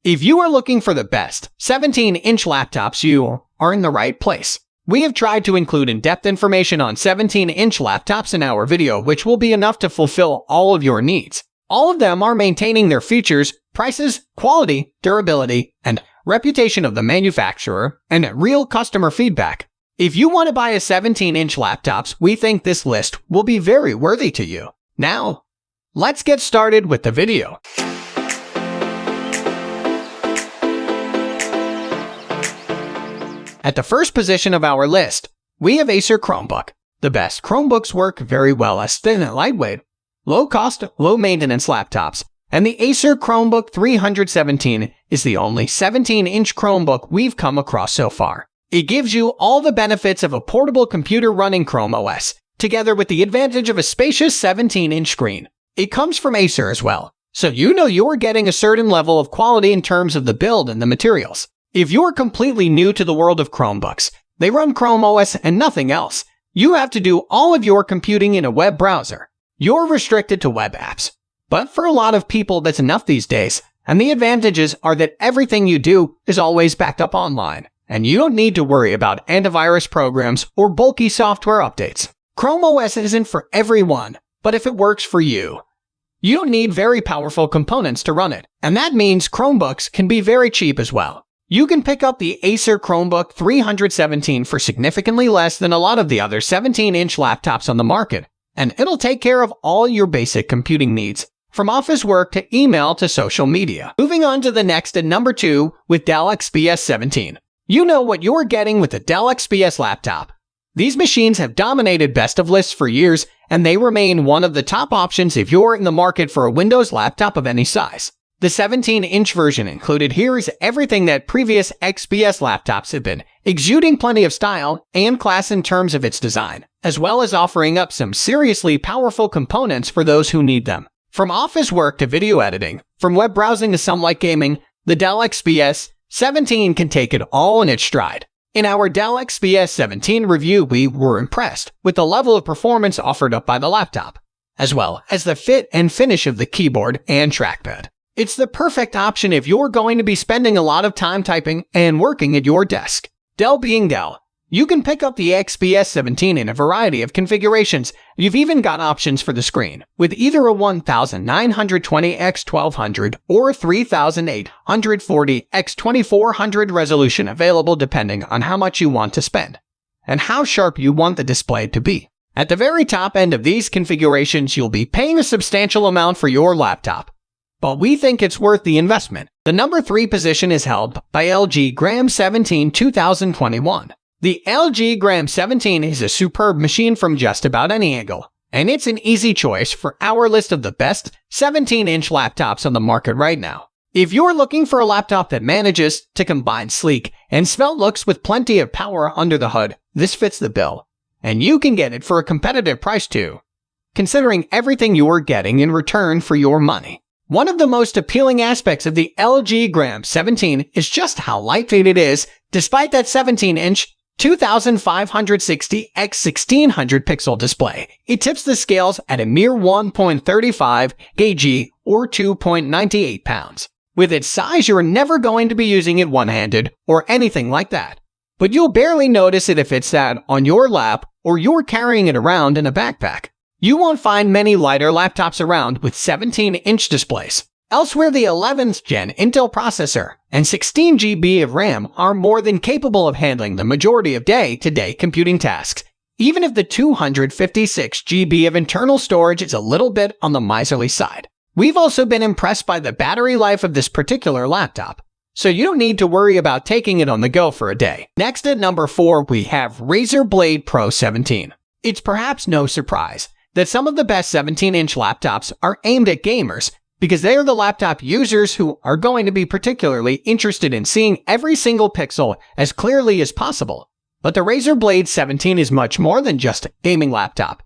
If you are looking for the best 17-inch laptops, you are in the right place. We have tried to include in-depth information on 17-inch laptops in our video, which will be enough to fulfill all of your needs. All of them are maintaining their features, prices, quality, durability, and reputation of the manufacturer, and real customer feedback. If you want to buy a 17-inch laptops, we think this list will be very worthy to you. Now, let's get started with the video. At the first position of our list, we have Acer Chromebook. The best Chromebooks work very well as thin and lightweight, low-cost, low-maintenance laptops, and the Acer Chromebook 317 is the only 17-inch Chromebook we've come across so far. It gives you all the benefits of a portable computer running Chrome OS, together with the advantage of a spacious 17-inch screen. It comes from Acer as well, so you know you're getting a certain level of quality in terms of the build and the materials. If you're completely new to the world of Chromebooks, they run Chrome OS and nothing else. You have to do all of your computing in a web browser. You're restricted to web apps. But for a lot of people, that's enough these days, and the advantages are that everything you do is always backed up online, and you don't need to worry about antivirus programs or bulky software updates. Chrome OS isn't for everyone, but if it works for you, you don't need very powerful components to run it, and that means Chromebooks can be very cheap as well. You can pick up the Acer Chromebook 317 for significantly less than a lot of the other 17-inch laptops on the market, and it'll take care of all your basic computing needs, from office work to email to social media. Moving on to the next at number 2 with Dell XPS 17. You know what you're getting with the Dell XPS laptop. These machines have dominated best of lists for years, and they remain one of the top options if you're in the market for a Windows laptop of any size. The 17-inch version included here is everything that previous XPS laptops have been, exuding plenty of style and class in terms of its design, as well as offering up some seriously powerful components for those who need them. From office work to video editing, from web browsing to some light gaming, the Dell XPS 17 can take it all in its stride. In our Dell XPS 17 review, we were impressed with the level of performance offered up by the laptop, as well as the fit and finish of the keyboard and trackpad. It's the perfect option if you're going to be spending a lot of time typing and working at your desk. Dell being Dell, you can pick up the XPS 17 in a variety of configurations. You've even got options for the screen, with either a 1920x1200 or 3840x2400 resolution available depending on how much you want to spend, and how sharp you want the display to be. At the very top end of these configurations, you'll be paying a substantial amount for your laptop, but we think it's worth the investment. The number 3 position is held by LG Gram 17 2021. The LG Gram 17 is a superb machine from just about any angle, and it's an easy choice for our list of the best 17-inch laptops on the market right now. If you're looking for a laptop that manages to combine sleek and svelte looks with plenty of power under the hood, this fits the bill, and you can get it for a competitive price too, considering everything you're getting in return for your money. One of the most appealing aspects of the LG Gram 17 is just how lightweight it is, despite that 17-inch 2560 x 1600 pixel display. It tips the scales at a mere 1.35 kg or 2.98 pounds. With its size, you're never going to be using it one-handed or anything like that, but you'll barely notice it if it's sat on your lap or you're carrying it around in a backpack. You won't find many lighter laptops around with 17-inch displays. Elsewhere, the 11th Gen Intel processor and 16 GB of RAM are more than capable of handling the majority of day-to-day computing tasks, even if the 256 GB of internal storage is a little bit on the miserly side. We've also been impressed by the battery life of this particular laptop, so you don't need to worry about taking it on the go for a day. Next at number 4, we have Razer Blade Pro 17. It's perhaps no surprise that some of the best 17-inch laptops are aimed at gamers, because they are the laptop users who are going to be particularly interested in seeing every single pixel as clearly as possible. But the Razer Blade 17 is much more than just a gaming laptop,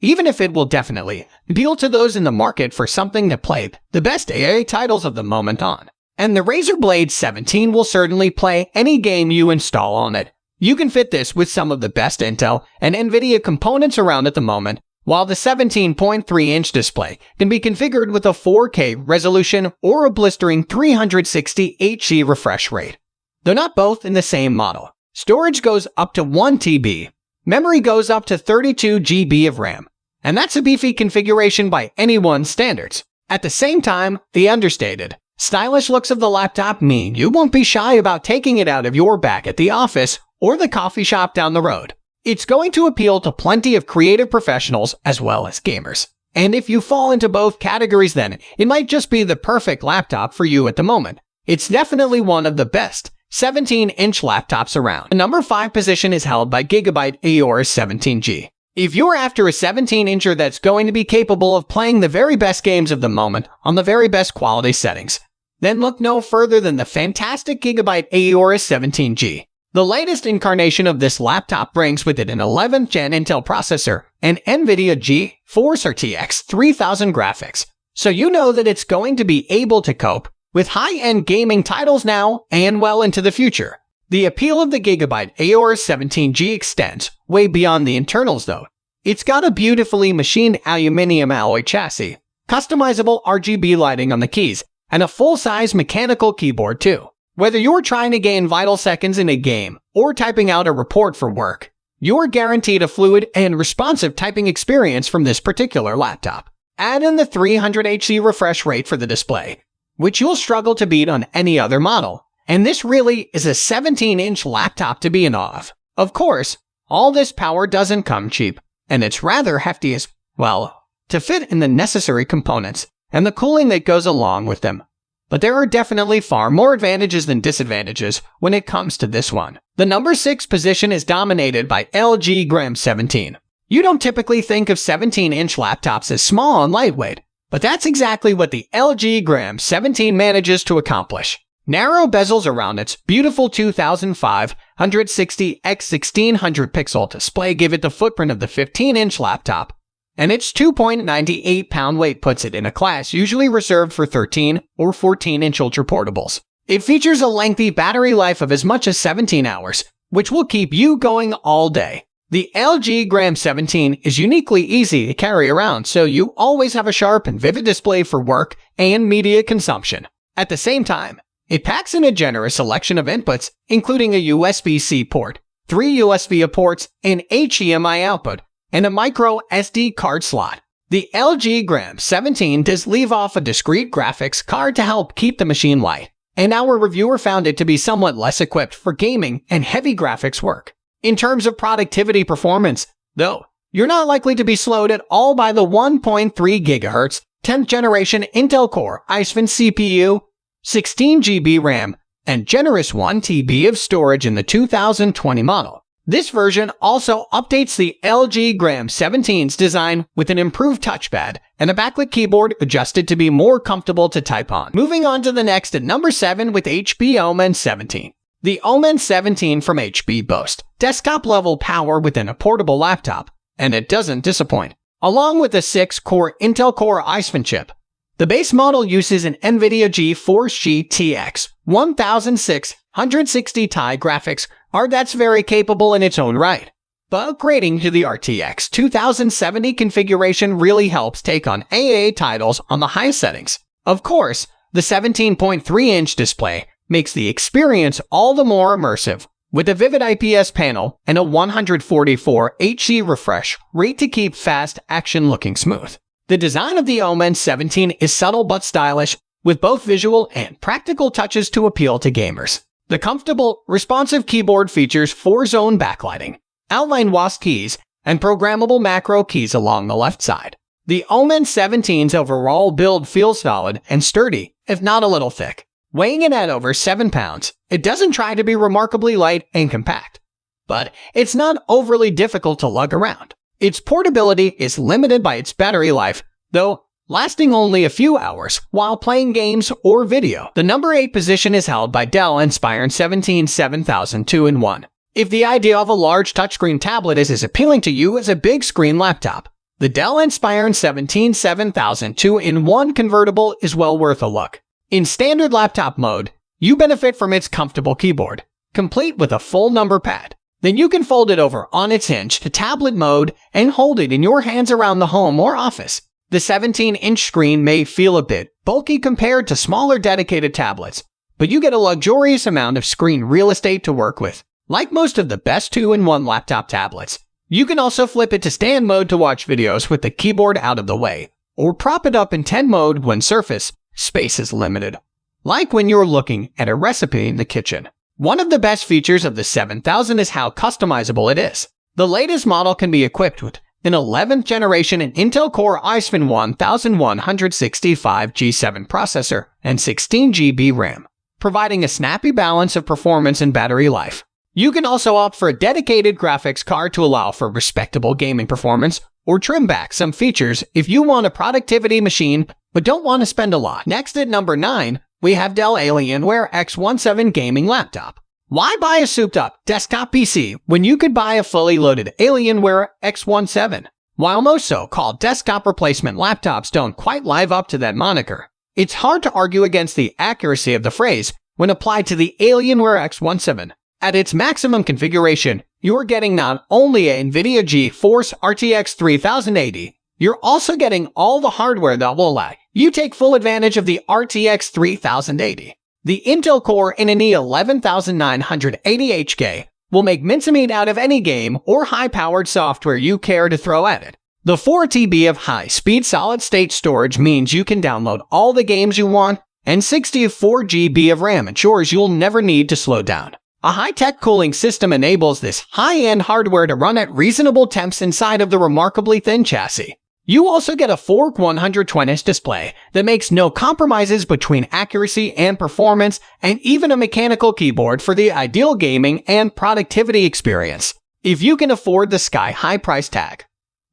even if it will definitely appeal to those in the market for something to play the best AA titles of the moment on. And the Razer Blade 17 will certainly play any game you install on it. You can fit this with some of the best Intel and Nvidia components around at the moment, while the 17.3-inch display can be configured with a 4K resolution or a blistering 360 Hz refresh rate. Though not both in the same model. Storage goes up to 1 TB, memory goes up to 32 GB of RAM, and that's a beefy configuration by anyone's standards. At the same time, the understated, stylish looks of the laptop mean you won't be shy about taking it out of your bag at the office or the coffee shop down the road. It's going to appeal to plenty of creative professionals as well as gamers. And if you fall into both categories, then it might just be the perfect laptop for you at the moment. It's definitely one of the best 17-inch laptops around. The number 5 position is held by GIGABYTE AORUS 17G. If you're after a 17-incher that's going to be capable of playing the very best games of the moment on the very best quality settings, then look no further than the fantastic GIGABYTE AORUS 17G. The latest incarnation of this laptop brings with it an 11th gen Intel processor and NVIDIA GeForce RTX 3000 graphics, so you know that it's going to be able to cope with high-end gaming titles now and well into the future. The appeal of the GIGABYTE AORUS 17G extends way beyond the internals though. It's got a beautifully machined aluminum alloy chassis, customizable RGB lighting on the keys, and a full-size mechanical keyboard too. Whether you're trying to gain vital seconds in a game or typing out a report for work, you're guaranteed a fluid and responsive typing experience from this particular laptop. Add in the 300 Hz refresh rate for the display, which you'll struggle to beat on any other model, and this really is a 17-inch laptop to be in awe of. Of course, all this power doesn't come cheap, and it's rather hefty as well to fit in the necessary components and the cooling that goes along with them. But there are definitely far more advantages than disadvantages when it comes to this one. The number 6 position is dominated by LG Gram 17. You don't typically think of 17-inch laptops as small and lightweight, but that's exactly what the LG Gram 17 manages to accomplish. Narrow bezels around its beautiful 2560 x 1600 pixel display give it the footprint of the 15-inch laptop, and its 2.98-pound weight puts it in a class usually reserved for 13 or 14-inch ultra-portables. It features a lengthy battery life of as much as 17 hours, which will keep you going all day. The LG Gram 17 is uniquely easy to carry around, so you always have a sharp and vivid display for work and media consumption. At the same time, it packs in a generous selection of inputs, including a USB-C port, 3 USB ports, an HDMI output, and a micro SD card slot. The LG Gram 17 does leave off a discrete graphics card to help keep the machine light, and our reviewer found it to be somewhat less equipped for gaming and heavy graphics work. In terms of productivity performance, though, you're not likely to be slowed at all by the 1.3 GHz 10th generation Intel Core i7 CPU, 16 GB RAM, and generous 1 TB of storage in the 2020 model. This version also updates the LG Gram 17's design with an improved touchpad and a backlit keyboard adjusted to be more comfortable to type on. Moving on to the next at number 7 with HP OMEN 17. The OMEN 17 from HP boasts desktop-level power within a portable laptop, and it doesn't disappoint. Along with a 6-core Intel Core i7 chip, the base model uses an NVIDIA GeForce GTX 1660 Ti graphics card that's very capable in its own right. But upgrading to the RTX 2070 configuration really helps take on AA titles on the highest settings. Of course, the 17.3-inch display makes the experience all the more immersive, with a vivid IPS panel and a 144 Hz refresh rate to keep fast action looking smooth. The design of the OMEN 17 is subtle but stylish, with both visual and practical touches to appeal to gamers. The comfortable, responsive keyboard features 4-zone backlighting, outline WASD keys, and programmable macro keys along the left side. The OMEN 17's overall build feels solid and sturdy, if not a little thick. Weighing in at over 7 pounds, it doesn't try to be remarkably light and compact. But it's not overly difficult to lug around. Its portability is limited by its battery life, though lasting only a few hours while playing games or video. The number 8 position is held by Dell Inspiron 17 7000 2-in-1. If the idea of a large touchscreen tablet is as appealing to you as a big screen laptop, the Dell Inspiron 17 7000 2-in-1 convertible is well worth a look. In standard laptop mode, you benefit from its comfortable keyboard, complete with a full number pad. Then you can fold it over on its hinge to tablet mode and hold it in your hands around the home or office. The 17-inch screen may feel a bit bulky compared to smaller dedicated tablets, but you get a luxurious amount of screen real estate to work with. Like most of the best 2-in-1 laptop tablets, you can also flip it to stand mode to watch videos with the keyboard out of the way, or prop it up in 10 mode when surface space is limited. Like when you're looking at a recipe in the kitchen. One of the best features of the 7000 is how customizable it is. The latest model can be equipped with an 11th generation Intel Core i7 1165 G7 processor and 16 GB RAM, providing a snappy balance of performance and battery life. You can also opt for a dedicated graphics card to allow for respectable gaming performance, or trim back some features if you want a productivity machine but don't want to spend a lot. Next at number 9, we have Dell Alienware X17 Gaming Laptop. Why buy a souped-up desktop PC when you could buy a fully loaded Alienware X17? While most so-called desktop replacement laptops don't quite live up to that moniker, it's hard to argue against the accuracy of the phrase when applied to the Alienware X17. At its maximum configuration, you're getting not only a NVIDIA GeForce RTX 3080, you're also getting all the hardware that will allow you take full advantage of the RTX 3080. The Intel Core in an E11980HK will make mincemeat out of any game or high-powered software you care to throw at it. The 4 TB of high-speed solid-state storage means you can download all the games you want, and 64 GB of RAM ensures you'll never need to slow down. A high-tech cooling system enables this high-end hardware to run at reasonable temps inside of the remarkably thin chassis. You also get a 4K120Hz display that makes no compromises between accuracy and performance, and even a mechanical keyboard for the ideal gaming and productivity experience, if you can afford the sky-high price tag.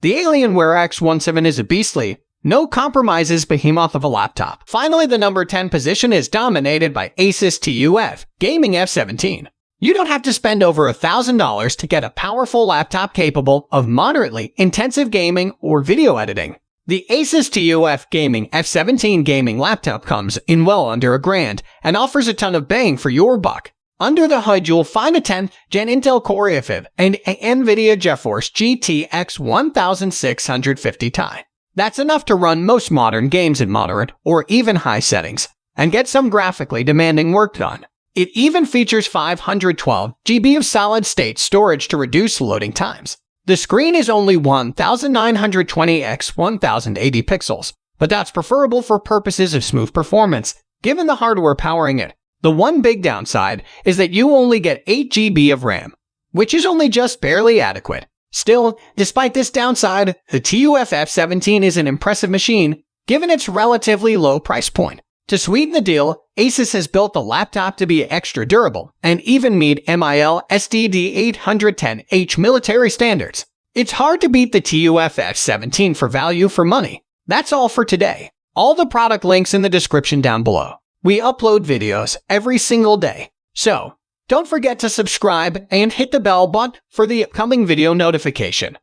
The Alienware X17 is a beastly, no compromises behemoth of a laptop. Finally, the number 10 position is dominated by ASUS TUF Gaming F17. You don't have to spend over $1,000 to get a powerful laptop capable of moderately intensive gaming or video editing. The ASUS TUF Gaming F17 gaming laptop comes in well under $1,000 and offers a ton of bang for your buck. Under the hood, you'll find a 10th Gen Intel Core i5 and a NVIDIA GeForce GTX 1650 Ti. That's enough to run most modern games in moderate or even high settings and get some graphically demanding work done. It even features 512 GB of solid-state storage to reduce loading times. The screen is only 1920 x 1080 pixels, but that's preferable for purposes of smooth performance, given the hardware powering it. The one big downside is that you only get 8 GB of RAM, which is only just barely adequate. Still, despite this downside, the TUF F17 is an impressive machine, given its relatively low price point. To sweeten the deal, ASUS has built the laptop to be extra durable and even meet MIL SDD 810H military standards. It's hard to beat the TUF F17 for value for money. That's all for today. All the product links in the description down below. We upload videos every single day, so don't forget to subscribe and hit the bell button for the upcoming video notification.